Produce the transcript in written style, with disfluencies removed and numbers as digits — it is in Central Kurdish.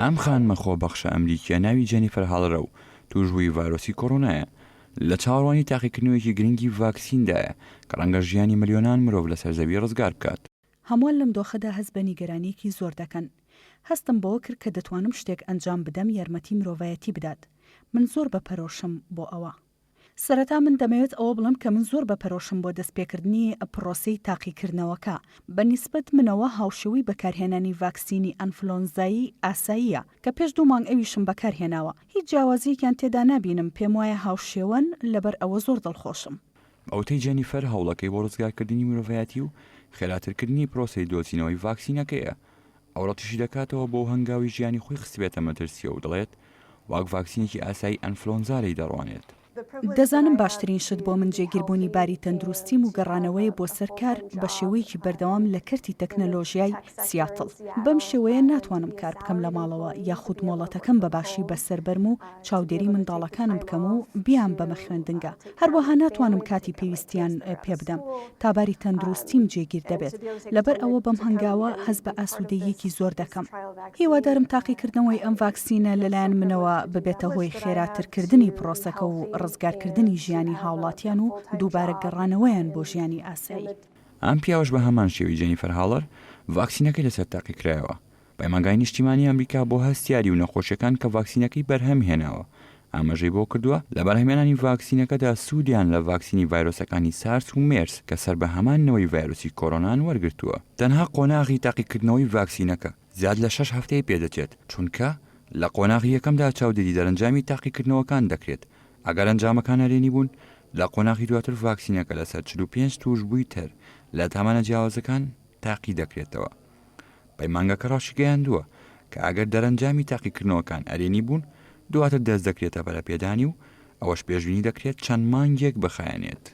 ئەم خانمە خۆبەخشە ئەمریکیە ناوی جەنیفەر هاڵرە و توژبووی ڤایرۆسی کۆڕۆنایە لە چاوەڕوانی تاقیکردنەوەیەکی گرنگی ڤاکسیندایە کە ڕەنگە ژیانی ملیۆنان مرۆڤ لەسەر زەوی ڕزگار بکات. هەمووان لەم دۆخەدا هەست بە نیگەرانیەکی زۆر دەکەن. هەستم بەوە کرد کە دەتوانم شتێک ئەنجام بدەم یارمەتی مرۆڤایەتی بدات. من زۆر بەپەرۆشم بۆ ئەوە. سەرەتا من دەمەوێت ئەوە بڵم کە من زۆر بەپەرۆشم بۆ دەستپێکردنی پرۆسەی تاقیکردنەوەکە. بەنیسبەت منەوە هاوشێوەی بەکارهێنانی ڤاکسینی ئەنفلۆنزایی ئاساییە کە پێش 2 مانگ ئەویشم بەکارهێناوە. هیچ جیاوازیەکیان تێدا نابینم، پێم وایە هاوشێوەن لەبەر ئەوە زۆر دڵخۆشم. ئەوتەی جەنیفەر هەوڵەکەی بۆ ڕزگارکردنی مرۆڤایەتی و خێراترکردنی پرۆسەی دۆچینەوەی ڤاکسینەکەیە. ئەو ڕەتیشی دەکاتەوە بۆ هەنگاوی ژیانی خۆی خستبێتە مەترسیە و دەڵێت واک ڤاکسینێکی ئاسایی ئەنفلۆنزای دەڕوانێت. دەزانم باشترین شت بۆ من جێگیربوونی باری تەندروستیم و گەڕانەوەی بۆ سەرکار بە شێوەیەکی بەردەوام لە کەرتی تەکنەلۆژیای سیاتڵ. بەم شێوەیە ناتوانم کار بکەم لە ماڵەوە یاخود مۆڵەتەکەم بەباشی بەسەربەرم و چاودێری منداڵەکانم بکەم و بیان بەمە خوێندنگە. هەروەها ناتوانم کاتی پێویستیان پێ بدەم تا باری تەندروستیم جێگیر دەبێت. لەبەر ئەوە بەم هەنگاوە هەست بە ئاسوودەیەکی زۆر دەکەم. هیوادارم تاقیکردنەوەی ئەم ڤاکسینە لەلایەن منەوە ببێتە هۆی خێراترکردنی پرۆسەکە و ڕزگارکردنی ژیانی هاوڵاتیان و دووبارە گەڕانەوەیان بۆ ژیانی ئاسایی. ئەم پیاوەش بە هەمان شێوی جەنیفەر هاڵەر ڤاکسینەکەی لەسەر تاقیکرایەوە. پەیمانگای نیشتیمانی ئەمریکا بۆ هەستیاری و نەخۆشیەکان کە ڤاکسینەکەی بەرهەم هێناوە ئاماژەی بۆ کردووە لە بەرهەمهێنانی ڤاکسینەکەدا سوودیان لە ڤاکسینی ڤایرۆسەکانی سارس و مێرس کە سەر بە هەمانەوەی ڤایرۆسی کۆڕۆنان وەرگرتووە. تەنها قۆناغی تاقیکردنەوەی ڤاکسینەکە زیاد لە 6 هەفتەی پێدەچێت چونکە لە قۆناغی یەکەمدا چاودێری دەرەنجامی تاقیکردنەوەکان دەکرێت. ئەگەر ئەنجامەکان هەرێنی بوون لە قۆناغی دواتر ڤاکسینەکە لەسەر 45 توشبووی تر لە تامانە جیاوازەکان تاقی دەکرێتەوە. پەیمانگەکە ڕاشی گەیاندووە کە ئەگەر دەرەنجامی تاقیکردنەوەکان ئەرێنی بوون دواتر دەست دەکرێتە بەرەپێدانی و ئەوەش پێشبینی دەکرێت چەند مانگێک بخایەنێت.